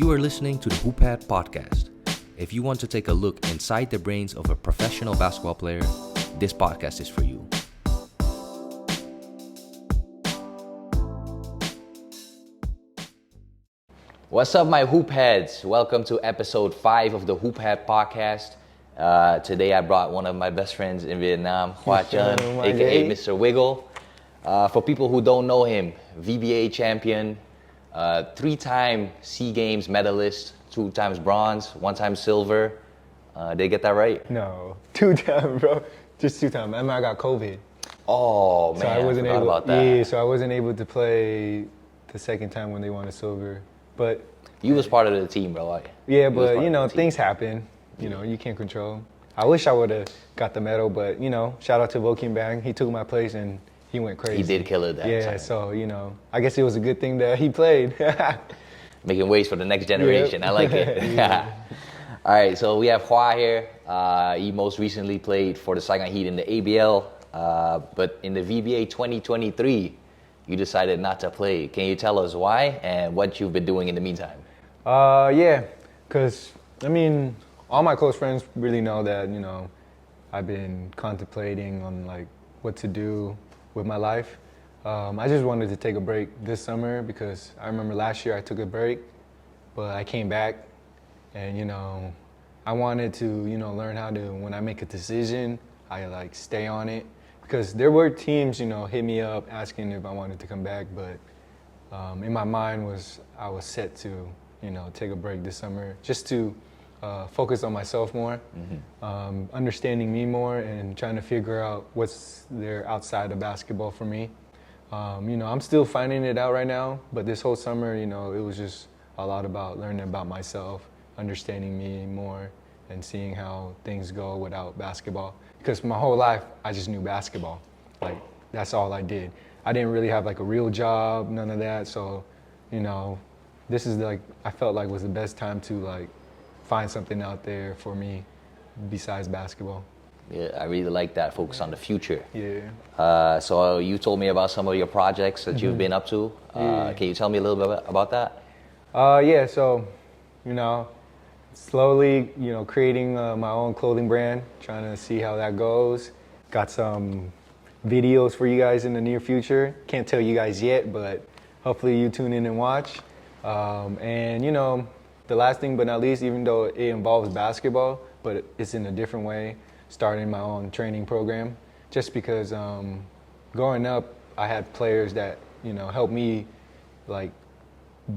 You are listening to the Hoop Hat Podcast. If you want to take a look inside the brains of a professional basketball player, this podcast is for you. What's up, my hoop heads? Welcome to episode 5 of the Hoop Hat Podcast. Today I brought one of my best friends in Vietnam, Khoa Tran, aka Mr. Wiggle. For people who don't know him, VBA champion, 3-time SEA Games medalist, 2 times bronze, 1 time silver. Did I get that right? No, 2 times, bro. Just 2 times. I got COVID. Oh man, so I wasn't able. About that. Yeah, so I wasn't able to play the second time when they won a silver. But you was part of the team, bro. Like, yeah, but you know things happen. You know you can't control. I wish I would have got the medal, but you know, shout out to Voking Bang. He took my place and he went crazy. He did kill it that time. So you know, I guess it was a good thing that he played. Making ways for the next generation. Yep. I like it. Yeah. All right, so we have Khoa here. He most recently played for the Saigon Heat in the ABL, but in the VBA 2023, you decided not to play. Can you tell us why and what you've been doing in the meantime? Yeah, because, I mean, all my close friends really know that, you know, I've been contemplating on, like, what to do with my life. I just wanted to take a break this summer because I remember last year I took a break, but I came back and, you know, I wanted to, you know, learn how to, when I make a decision, I, like, stay on it. Because there were teams, you know, hit me up asking if I wanted to come back, but in my mind I was set to, you know, take a break this summer just to focus on myself more, understanding me more, and trying to figure out what's there outside of basketball for me. You know, I'm still finding it out right now, but this whole summer, you know, it was just a lot about learning about myself, understanding me more, and seeing how things go without basketball. Because my whole life, I just knew basketball. Like, that's all I did. I didn't really have like a real job, none of that. So, you know, this is like, I felt like was the best time to like find something out there for me besides basketball. Yeah, I really like that. Focus on the future. Yeah. So you told me about some of your projects that you've been up to. Can you tell me a little bit about that? Yeah, so, you know, slowly, you know, creating my own clothing brand, trying to see how that goes. Got some videos for you guys in the near future. Can't tell you guys yet, but hopefully you tune in and watch. And, you know, the last thing but not least, even though it involves basketball, but it's in a different way, starting my own training program. Just because growing up, I had players that, you know, helped me, like,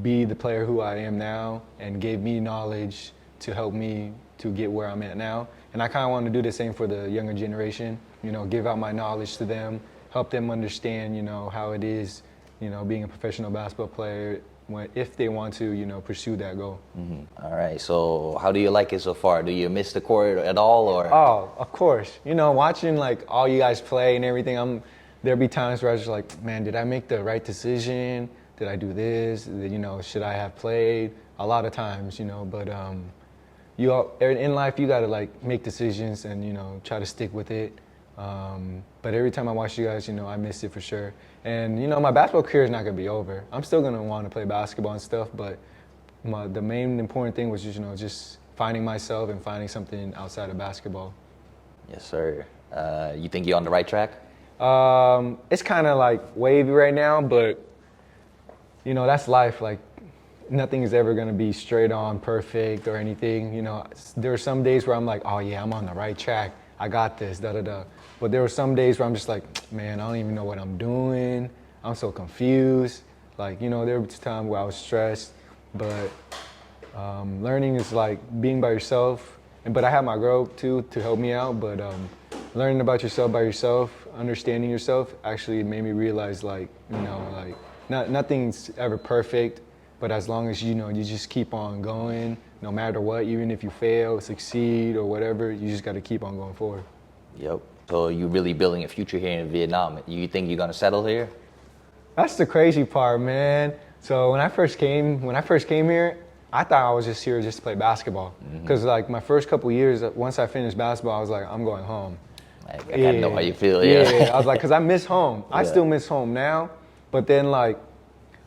be the player who I am now and gave me knowledge to help me to get where I'm at now. And I kind of want to do the same for the younger generation, you know, give out my knowledge to them, help them understand, you know, how it is, you know, being a professional basketball player if they want to, you know, pursue that goal. Mm-hmm. All right, so how do you like it so far? Do you miss the court at all, or? Oh, of course. You know, watching like all you guys play and everything, there'll be times where I was just like, man, did I make the right decision? Did I do this? You know, should I have played? A lot of times, you know, but in life, you gotta like make decisions and, you know, try to stick with it. But every time I watch you guys, you know, I miss it for sure. And, you know, my basketball career is not gonna be over. I'm still gonna want to play basketball and stuff, but the main important thing was just, you know, just finding myself and finding something outside of basketball. Yes, sir. You think you're on the right track? It's kind of like wavy right now, but, you know, that's life. Like, nothing is ever going to be straight on perfect or anything. You know, there are some days where I'm like, oh yeah, I'm on the right track. I got this, da-da-da. But there were some days where I'm just like, man, I don't even know what I'm doing. I'm so confused. Like, you know, there was times where I was stressed, but learning is like being by yourself. But I have my girl too to help me out, but learning about yourself by yourself, understanding yourself actually made me realize like, you know, like nothing's ever perfect. But as long as, you know, you just keep on going, no matter what, even if you fail, succeed, or whatever, you just got to keep on going forward. Yep. So you're really building a future here in Vietnam. You think you're going to settle here? That's the crazy part, man. So when I first came here, I thought I was just here just to play basketball. Because, like, my first couple years, once I finished basketball, I was like, I'm going home. I gotta know how you feel, Yeah, I was like, because I miss home. I Yeah. still miss home now. But then, like,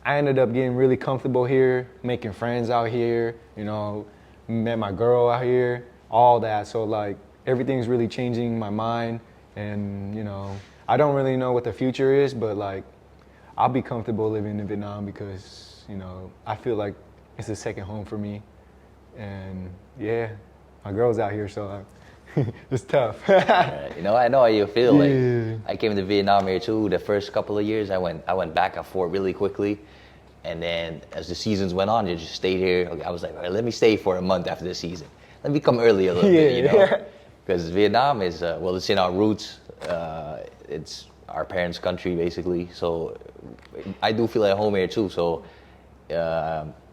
I ended up getting really comfortable here, making friends out here, met my girl out here, all that. So like everything's really changing my mind, and I don't really know what the future is, but like I'll be comfortable living in Vietnam because I feel like it's a second home for me, and yeah, my girl's out here, so it's tough. I know how you feel. Yeah. Like I came to Vietnam here too. The first couple of years, I went back and forth really quickly, and then as the seasons went on, I just stayed here. I was like, all right, let me stay for a month after the season. Let me come early a little bit, because Vietnam is it's in our roots. It's our parents' country basically. So I do feel at home here too. So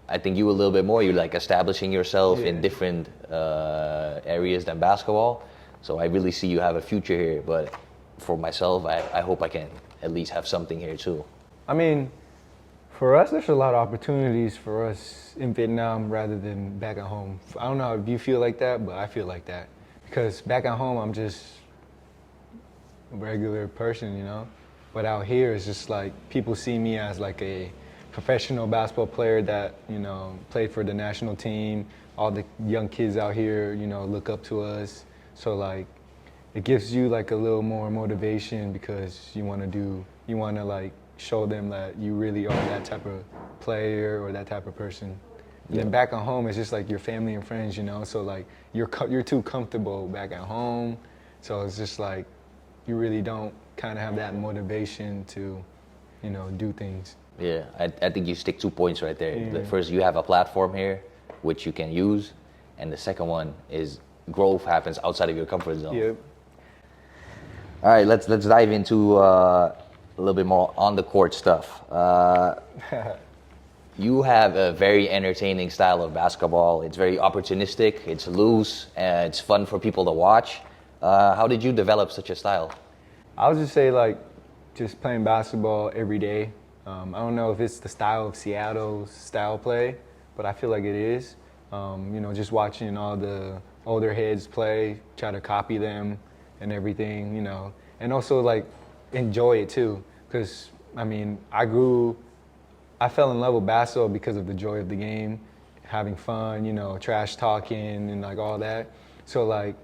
I think you a little bit more. You're like establishing yourself in different areas than basketball. So I really see you have a future here. But for myself, I hope I can at least have something here too. I mean, for us, there's a lot of opportunities for us in Vietnam rather than back at home. I don't know if you feel like that, but I feel like that. Because back at home, I'm just a regular person, But out here, it's just like people see me as like a professional basketball player that, played for the national team. All the young kids out here, look up to us. So like, it gives you like a little more motivation because you want to like show them that you really are that type of player or that type of person. And then back at home, it's just like your family and friends, So like you're too comfortable back at home. So it's just like you really don't kind of have that motivation to, do things. Yeah, I think you stick 2 points right there. Yeah. The first, you have a platform here which you can use, and the second one is growth happens outside of your comfort zone. Yep. All right, let's dive into a little bit more on the court stuff. You have a very entertaining style of basketball. It's very opportunistic, it's loose, and it's fun for people to watch. How did you develop such a style? I would just say like just playing basketball every day. I don't know if it's the style of Seattle's style play, but I feel like it is. Just watching all the older heads play, try to copy them and everything, and also like enjoy it too. Because I fell in love with basketball because of the joy of the game, having fun, trash talking and like all that. So like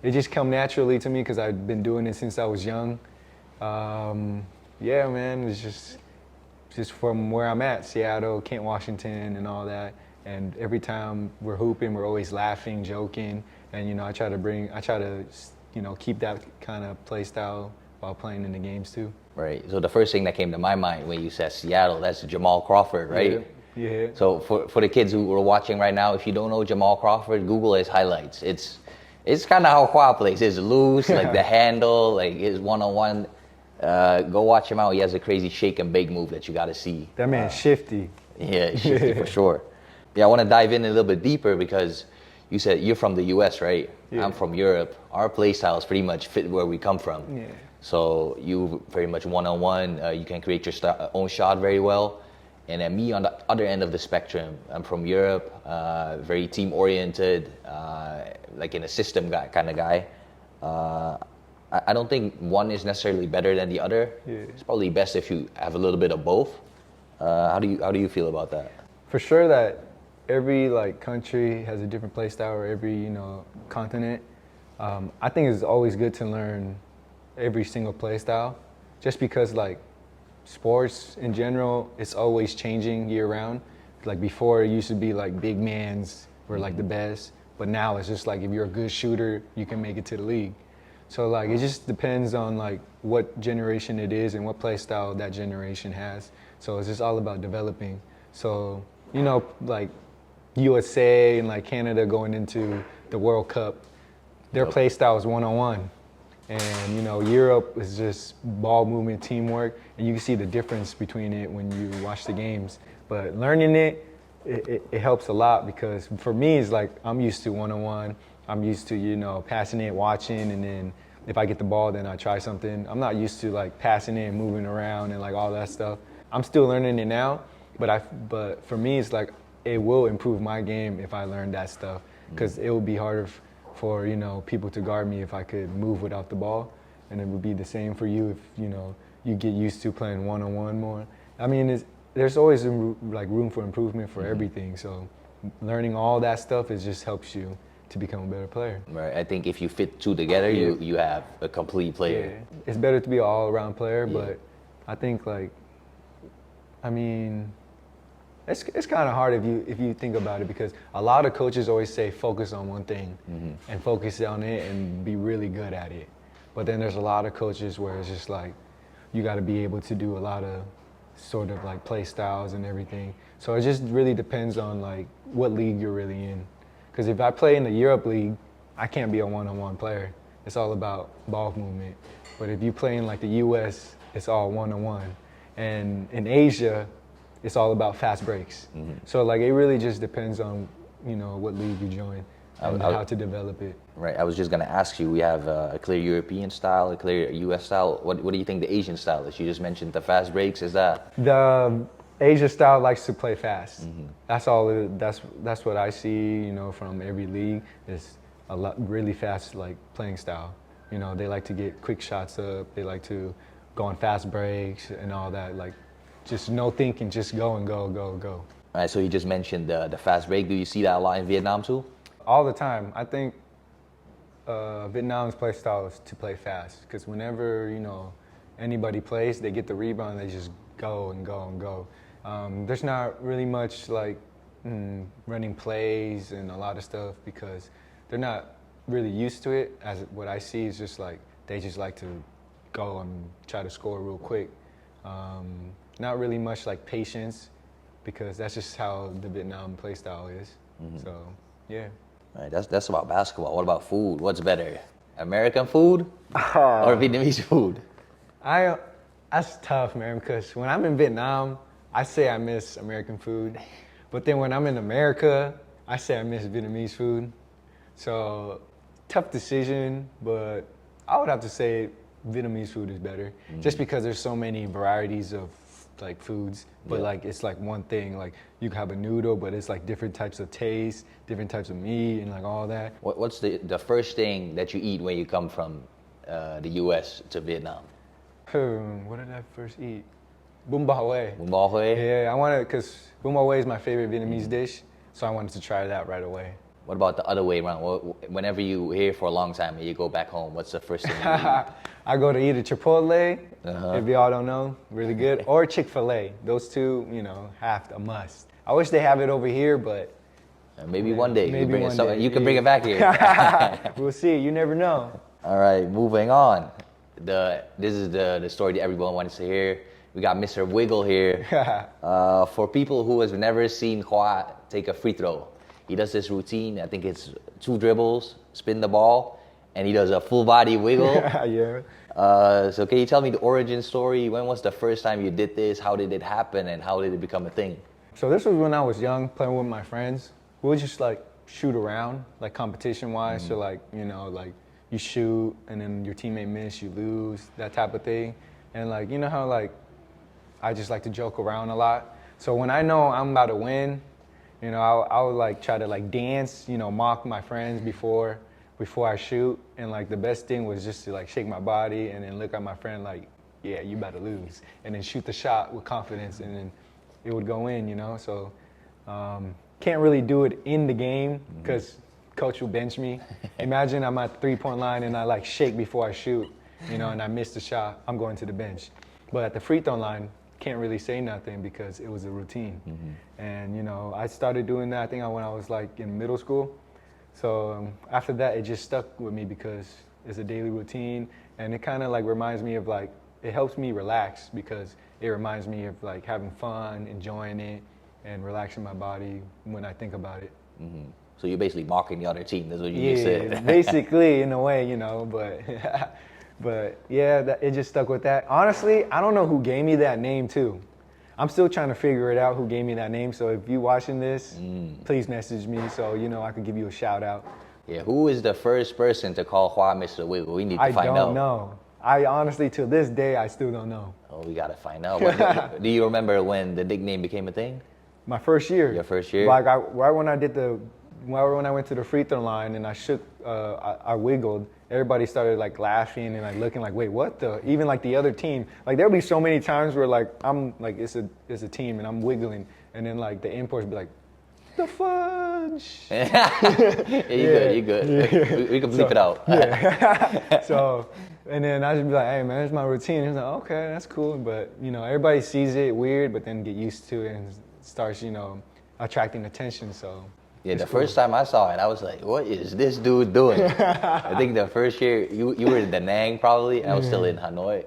it just come naturally to me because I've been doing it since I was young. Yeah, man, it's just from where I'm at, Seattle, Kent, Washington, and all that. And every time we're hooping, we're always laughing, joking, and I try to keep that kind of play style while playing in the games too. Right. So the first thing that came to my mind when you said Seattle, that's Jamal Crawford, right? Yeah. So for the kids who are watching right now, if you don't know Jamal Crawford, Google his highlights. It's kind of how Khoa plays. It's loose, like the handle, like his one-on-one. Go watch him out. He has a crazy shake and bake move that you got to see. That man's shifty. Yeah, he's shifty for sure. Yeah, I want to dive in a little bit deeper because you said you're from the U.S., right? Yeah. I'm from Europe. Our play styles pretty much fit where we come from. Yeah. So you very much one-on-one. You can create your own shot very well. And then me on the other end of the spectrum, I'm from Europe, very team-oriented, like in a system kind of guy. I don't think one is necessarily better than the other. Yeah. It's probably best if you have a little bit of both. How do you feel about that? For sure that every like country has a different play style, or every continent. I think it's always good to learn every single play style, just because like sports in general, it's always changing year round. Like before, it used to be like big mans were like the best, but now it's just like if you're a good shooter, you can make it to the league. So like it just depends on like what generation it is and what play style that generation has. So it's just all about developing. So like USA and like Canada going into the World Cup, their play style is one-on-one. And Europe is just ball movement, teamwork, and you can see the difference between it when you watch the games. But learning it helps a lot, because for me it's like I'm used to one-on-one. I'm used to passing it, watching, and then if I get the ball, then I try something. I'm not used to like passing it and moving around and like all that stuff. I'm still learning it now, but for me it's like it will improve my game if I learn that stuff, because it would be harder for people to guard me if I could move without the ball, and it would be the same for you if you get used to playing one-on-one more. I mean, there's always like room for improvement for everything. So learning all that stuff is just helps you to become a better player. Right. I think if you fit two together, you have a complete player. Yeah. It's better to be an all-around player, but I think like, I mean, it's kind of hard if you think about it, because a lot of coaches always say focus on one thing and focus on it and be really good at it. But then there's a lot of coaches where it's just like you got to be able to do a lot of sort of like play styles and everything. So it just really depends on like what league you're really in. Because if I play in the Europe League, I can't be a one-on-one player. It's all about ball movement. But if you play in like the US, it's all one-on-one. And in Asia, it's all about fast breaks. So like it really just depends on, you know, what league you join and how to develop it. Right. I was just gonna ask you. We have a clear European style, a clear US style. What do you think the Asian style is? You just mentioned the fast breaks. Is that the Asia style likes to play fast? That's all. That's what I see. You know, from every league is a lot really fast like playing style. You know, they like to get quick shots up. They like to go on fast breaks and all that. Like, just no thinking, just go and go, go, go. All right, so you just mentioned the fast break. Do you see that a lot in Vietnam too? All the time. I think Vietnam's play style is to play fast, because whenever, you know, anybody plays, they get the rebound, they just go and go and go. There's not really much like running plays and a lot of stuff, because they're not really used to it. As what I see is just like they just like to go and try to score real quick. Not really much like patience, because that's just how the Vietnam play style is. So, yeah. All right, that's about basketball. What about food? What's better, American food or Vietnamese food? That's tough, man, because when I'm in Vietnam, I say I miss American food. But then when I'm in America, I say I miss Vietnamese food. So, tough decision, but I would have to say Vietnamese food is better, just because there's so many varieties of like foods, but like it's like one thing. Like you can have a noodle, but it's like different types of taste, different types of meat, and like all that. What's the first thing that you eat when you come from the U.S. to Vietnam? What did I first eat? Bún bò Huế. Bún bò Huế? Yeah, I wanted, because Bún bò Huế is my favorite Vietnamese dish, so I wanted to try that right away. What about the other way around? Whenever you here for a long time and you go back home, what's the first thing you eat? I go to either Chipotle, if y'all don't know, really good, or Chick-fil-A. Those two, you know, have a must. I wish they have it over here, but maybe one day maybe one day. You can bring it back here. We'll see. You never know. All right, moving on. This is the story that everyone wants to hear. We got Mr. Wiggle here. For people who has never seen Khoa take a free throw, he does this routine. I think it's 2 dribbles, spin the ball, and he does a full body wiggle. Yeah. So can you tell me the origin story? When was the first time you did this? How did it happen, and how did it become a thing? So this was when I was young, playing with my friends. We would just like shoot around, like competition-wise. So like, you know, like you shoot and then your teammate miss, you lose, that type of thing. And like, you know how like I just like to joke around a lot. So when I know I'm about to win, you know, I would like try to like dance, you know, mock my friends before I shoot. And like the best thing was just to like shake my body and then look at my friend like, yeah, you about to lose. And then shoot the shot with confidence, and then it would go in, you know. So can't really do it in the game because coach will bench me. Imagine I'm at the 3-point line and I like shake before I shoot, you know, and I miss the shot, I'm going to the bench. But at the free throw line, can't really say nothing because it was a routine. And you know, I started doing that I think when I was like in middle school. So after that, it just stuck with me because it's a daily routine, and it kind of like reminds me of like, it helps me relax because it reminds me of like having fun, enjoying it, and relaxing my body when I think about it. So you're basically mocking the other team. That's what you just said. Yeah, basically in a way, you know, but yeah, it just stuck with that. Honestly, I don't know who gave me that name too. I'm still trying to figure it out who gave me that name. So if you watching this, please message me so you know I can give you a shout out. Yeah, who is the first person to call Khoa Mr. Wiggle? We need to find out. I don't know. I honestly, to this day, I still don't know. Oh, we gotta find out. Do you remember when the nickname became a thing? My first year. Your first year? Like right when I went to the free throw line and I shook, I wiggled, everybody started like laughing and like looking like, wait, what the? Even like the other team, like there'll be so many times where like I'm like it's a team and I'm wiggling, and then like the imports be like, the fudge. Yeah, you good. Yeah. We can bleep it out. Yeah. So, and then I just be like, hey man, it's my routine. He's like, okay, that's cool. But you know, everybody sees it weird, but then get used to it and starts, you know, attracting attention. So. Yeah, the first time I saw it, I was like, what is this dude doing? I think the first year, you were in Da Nang probably, and I was still in Hanoi.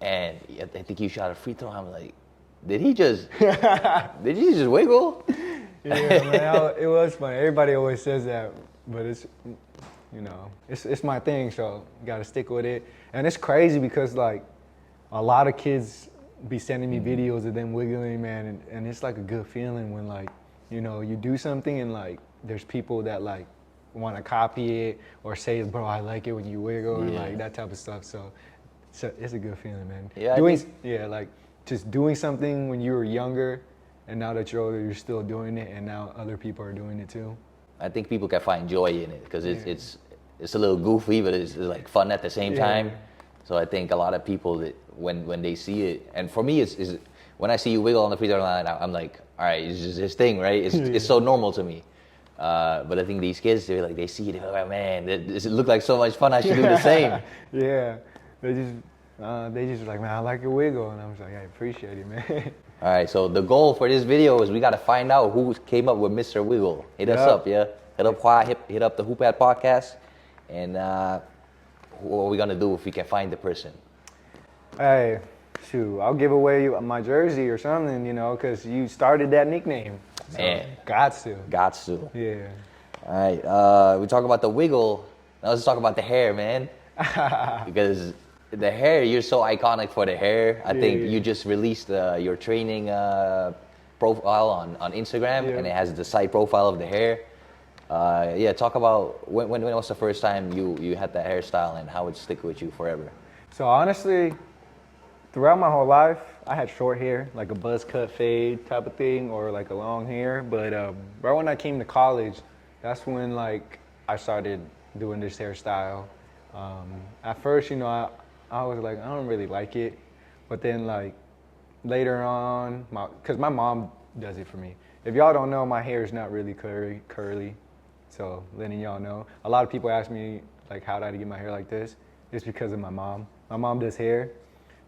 And I think you shot a free throw. I'm like, did he just wiggle? Yeah, man, it was funny. Everybody always says that, but it's, you know, it's my thing, so you gotta stick with it. And it's crazy because like a lot of kids be sending me videos of them wiggling, man, and it's like a good feeling when like, you know, you do something and like there's people that like want to copy it or say, bro, I like it when you wiggle and like that type of stuff. So it's a good feeling, man. Yeah, like just doing something when you were younger. And now that you're older, you're still doing it, and now other people are doing it too. I think people can find joy in it because it's a little goofy, but it's like fun at the same time. So I think a lot of people that when they see it, and for me, it's when I see you wiggle on the free throw line, I'm like, all right, it's just this thing, right? It's so normal to me. But I think these kids, they see it, they're like, man, it look like so much fun. I should do the same. Yeah, they just like, man, I like your wiggle, and I was like, I appreciate it, man. All right, so the goal for this video is we got to find out who came up with Mr. Wiggle. Hit us up, yeah? Hit up Khoa, hit up the Hoop Hat Podcast, and what are we going to do if we can find the person? Hey, shoot, I'll give away my jersey or something, you know, because you started that nickname. So, Man. Gots to. Yeah. All right, we talk about the wiggle. Now let's talk about the hair, man. Because the hair, you're so iconic for the hair. I think you just released your training profile on Instagram, and it has the side profile of the hair. Talk about when was the first time you had that hairstyle and how it stick with you forever? So honestly, throughout my whole life, I had short hair, like a buzz cut fade type of thing, or like a long hair. But right when I came to college, that's when like I started doing this hairstyle. At first, you know, I was like, I don't really like it. But then like later on, because my mom does it for me. If y'all don't know, my hair is not really curly. So letting y'all know. A lot of people ask me like, how did I get my hair like this? It's because of my mom. My mom does hair.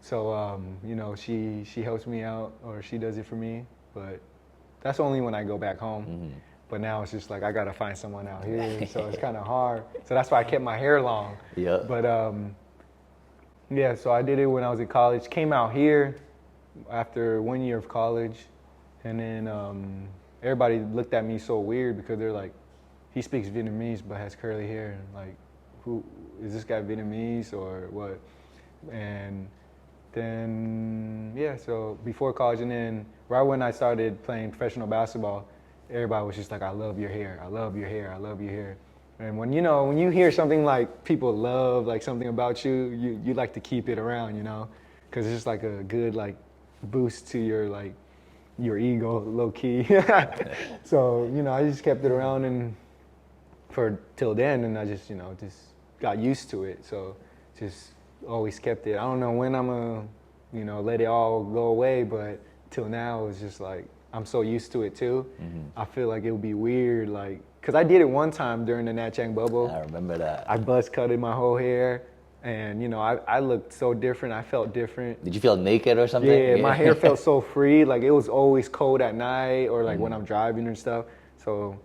So, you know, she helps me out, or she does it for me. But that's only when I go back home. Mm-hmm. But now it's just like, I got to find someone out here. So it's kind of hard. So that's why I kept my hair long. Yeah. But yeah, so I did it when I was in college. Came out here after 1 year of college. And then everybody looked at me so weird because they're like, he speaks Vietnamese but has curly hair. And like, who is this guy, Vietnamese or what? And then, yeah, so before college, and then right when I started playing professional basketball, everybody was just like, I love your hair, I love your hair, I love your hair. And when you hear something like people love like something about you, you like to keep it around, you know, because it's just like a good like boost to your ego, low key. So, you know, I just kept it around and till then, and I just, you know, just got used to it. So just always kept it. I don't know when I'm gonna, you know, let it all go away, but till now it's just like, I'm so used to it too. Mm-hmm. I feel like it would be weird, like, cause I did it one time during the Nat Chang bubble. I remember that. I buzz cutted my whole hair, and you know, I looked so different. I felt different. Did you feel naked or something? Yeah, my hair felt so free. Like it was always cold at night, or like when I'm driving and stuff. So,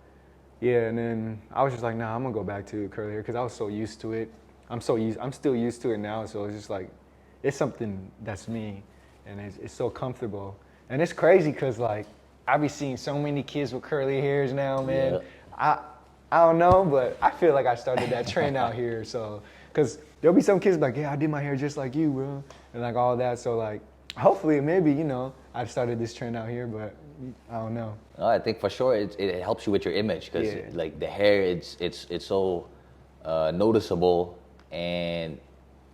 yeah, and then I was just like, nah, I'm gonna go back to curly hair because I was so used to it. I'm still used to it now. So it's just like, it's something that's me, and it's so comfortable. And it's crazy because like I be seeing so many kids with curly hairs now, man. Yeah. I don't know, but I feel like I started that trend out here. So, because there'll be some kids like, yeah, I did my hair just like you, bro, and like all that. So like, hopefully, maybe, you know, I've started this trend out here, but I don't know. I think for sure it helps you with your image because like the hair, it's so noticeable, and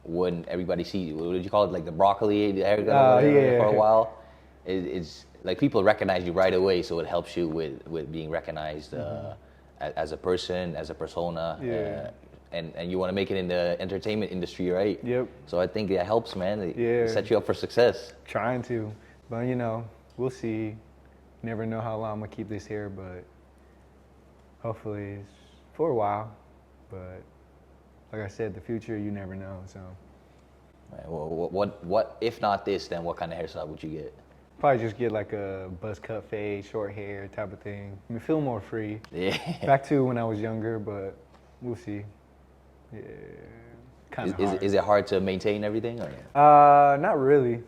when everybody sees, what did you call it, like the broccoli haircut for a while, it's like people recognize you right away, so it helps you with being recognized as a person, as a persona. and you want to make it in the entertainment industry, right? Yep. So I think that helps, man. It Yeah. set you up for success. Trying to, but you know, we'll see. Never know how long I'm gonna keep this here, but hopefully it's for a while. But like I said, the future you never know. So Right, well, what if not this, then what kind of hairstyle would you get? probably just get like a buzz cut fade, short hair type of thing. I mean, feel more free. Yeah. Back to when I was younger, but we'll see. Yeah, kind of hard. Is it hard to maintain everything? Or? Not really.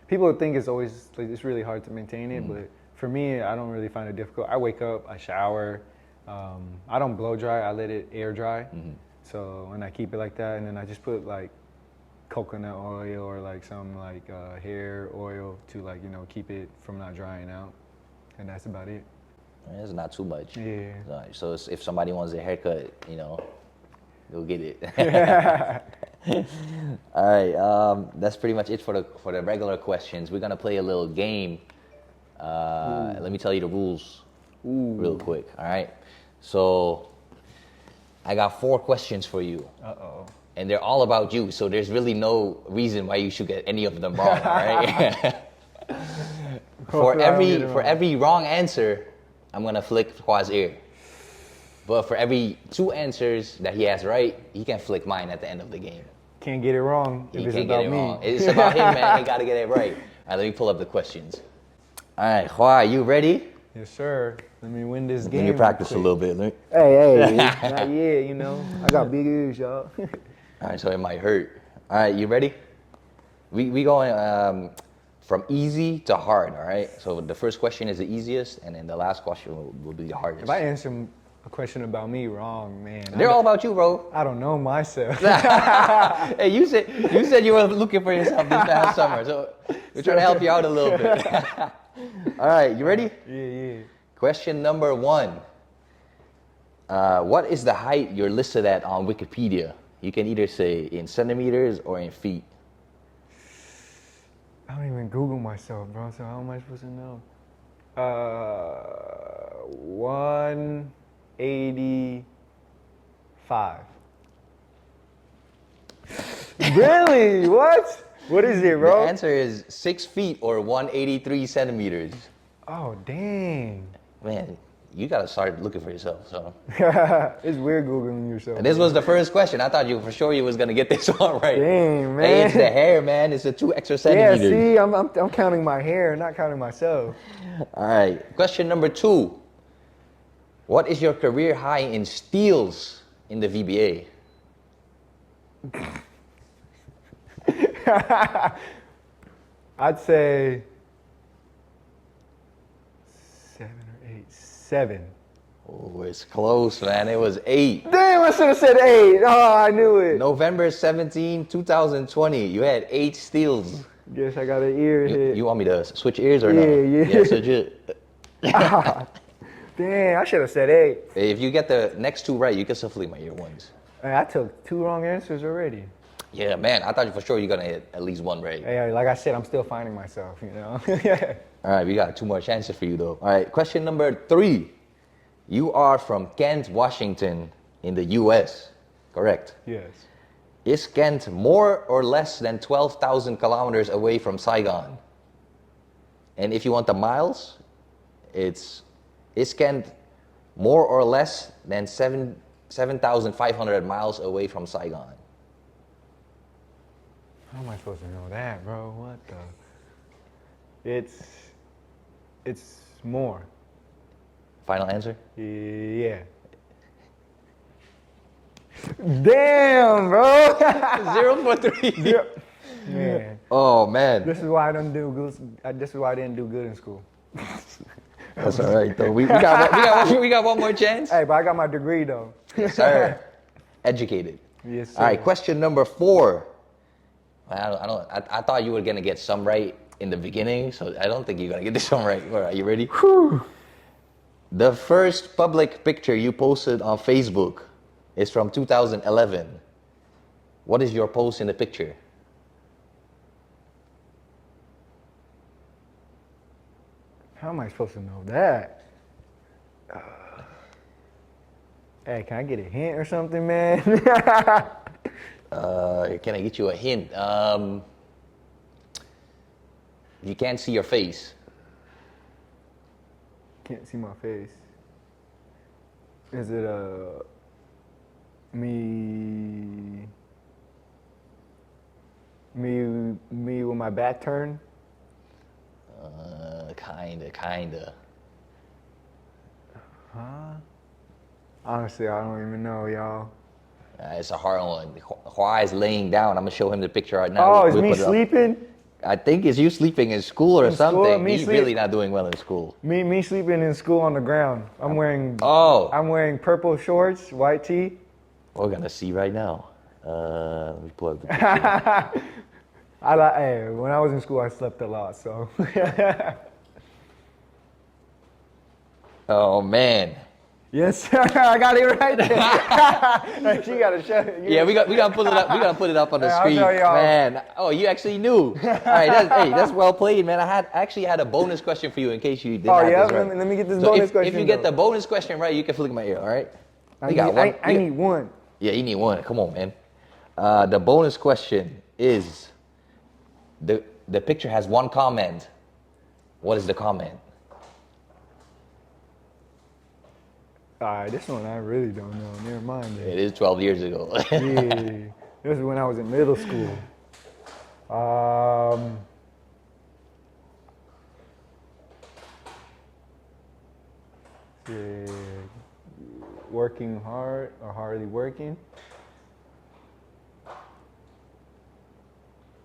People think it's always like, it's really hard to maintain it, but for me, I don't really find it difficult. I wake up, I shower. I don't blow dry. I let it air dry. So and I keep it like that, and then I just put like coconut oil or like some like hair oil to like keep it from not drying out, and that's about it. It's not too much. Yeah. So if somebody wants a haircut, they'll get it. All right, that's pretty much it for the regular questions. We're gonna play a little game. Let me tell you the rules real quick. All right. So I got 4 questions for you. Uh-oh. And they're all about you, so there's really no reason why you should get any of them wrong, all right? For every wrong answer, I'm gonna flick Khoa's ear. But for every 2 answers that he has right, he can flick mine at the end of the game. Can't get it wrong if it's about me. Wrong. It's about him, man. He gotta get it right. All right, let me pull up the questions. All right, Khoa, you ready? Yes, sir. Let me win this game. Let me practice a little bit. Hey, not yet, I got big ears, y'all. All right, so it might hurt. All right, you ready? We going from easy to hard, all right? So the first question is the easiest, and then the last question will be the hardest. If I answer a question about me wrong, man. They're all about you, bro. I don't know myself. Hey, you said you were looking for yourself this past summer, so we're trying to help you out a little bit. All right, you ready? Yeah. Question number 1. What is the height you're listed at on Wikipedia? You can either say in centimeters or in feet. I don't even Google myself, bro, so how am I supposed to know? 185. Really? What? What is it, bro? The answer is 6 feet or 183 centimeters. Oh, dang. Man, you gotta start looking for yourself. So it's weird Googling yourself. and this was the first question. I thought you for sure you was gonna get this one right. Dang, man. Hey, it's the hair, man. It's the 2 extra centimeters. Yeah, see, I'm counting my hair, not counting myself. All right. Question number 2. What is your career high in steals in the VBA? I'd say 7 or 8. 7. Oh, it's close, man. It was 8. Damn, I should have said 8. Oh, I knew it. November 17, 2020. You had 8 steals. Guess I got an ear hit. You want me to switch ears or no? Yeah. Yeah, switch it. Damn, I should have said 8. If you get the next 2 right, you can still flick my ear ones. Hey, I took 2 wrong answers already. Yeah, man. I thought for sure you're going to hit at least 1 right. Hey, like I said, I'm still finding myself, All right, we got 2 more chances for you, though. All right, question number 3. You are from Kent, Washington in the U.S., correct? Yes. Is Kent more or less than 12,000 kilometers away from Saigon? And if you want the miles, is Kent more or less than 7,500 miles away from Saigon? How am I supposed to know that, bro? What the? It's more. Final answer? Yeah. Damn, bro. 0 for 3. Man. Oh man. This is why I didn't do good. This is why I didn't do good in school. That's all right though. We got one more chance. Hey, but I got my degree though. Yes, sir. Educated. Yes, sir. All right. Question number 4. I thought you were gonna get some right in the beginning, so I don't think you're gonna get this one right. All right, you ready? Whew. The first public picture you posted on Facebook is from 2011. What is your post in the picture? How am I supposed to know that? Hey, can I get a hint or something, man? Can I get you a hint? You can't see your face. Can't see my face. Is it me with my back turned? Kinda. Huh? Honestly, I don't even know, y'all. It's a hard one. Khoa is laying down. I'm gonna show him the picture right now. Oh, is We'll me put it up. sleeping? I think it's you sleeping in school or In school? something. Me He's sleep- really not doing well in school. Me sleeping in school on the ground. I'm wearing Oh, purple shorts, white tee. we're gonna see right now. Let me pull up the picture. Hey, when I was in school, I slept a lot, so. Oh man. Yes, sir. I got it right there. She gotta show it. Yeah, we gotta pull it up. We gotta put it up on the Hey, I'll screen, show y'all. man. Oh, you actually knew. All right, that's well played, man. I actually had a bonus question for you in case you didn't have yeah, this right. let me get this So bonus if question. you get though. the bonus question right, you can flick my ear. All right. I need one. Yeah, you need one. Come on, man. The bonus question is the picture has one comment. What is the comment? All right, this one I really don't know. Never mind. It is 12 years ago. Yeah, this is when I was in middle school. Yeah, working hard or hardly working.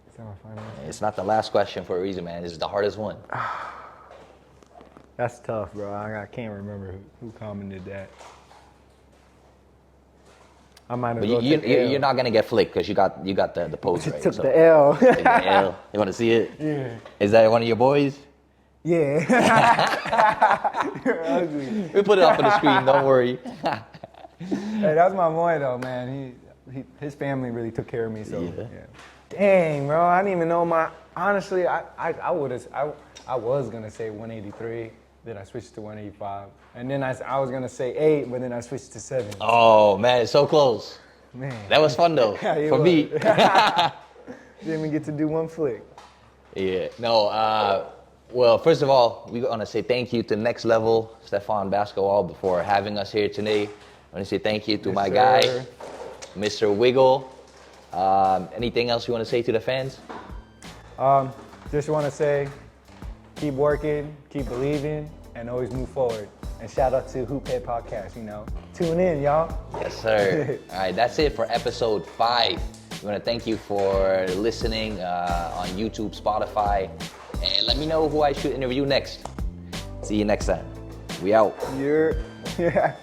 Is that my final answer? It's not the last question for a reason, man. This is the hardest one. That's tough, bro. I can't remember who commented that. I might have But go take the L. you're not gonna get flicked because you got the pose right. Took so. the L. Take the L. You want to see it? Yeah. Is that one of your boys? Yeah. You're ugly. We put it up on the screen. Don't worry. Hey, that's my boy though, man. His family really took care of me. So Yeah. yeah. Dang, bro. I didn't even know my. Honestly, I was gonna say 183. Then I switched to 185, and then I was gonna say 8, but then I switched to 7. Oh man, it's so close. Man, That was fun though Yeah, it for me. didn't we get to do one flick? Yeah. No. Well, first of all, we want to say thank you to Next Level Stefan Basketbal for having us here today. I want to say thank you to Yes, my sir. guy, Mr. Wiggle. Anything else you want to say to the fans? Just want to say, keep working, keep believing, and always move forward. And shout out to Hoop Head Podcast. Tune in, y'all. Yes, sir. All right, that's it for episode 5. We want to thank you for listening on YouTube, Spotify, and let me know who I should interview next. See you next time. We out. Yeah.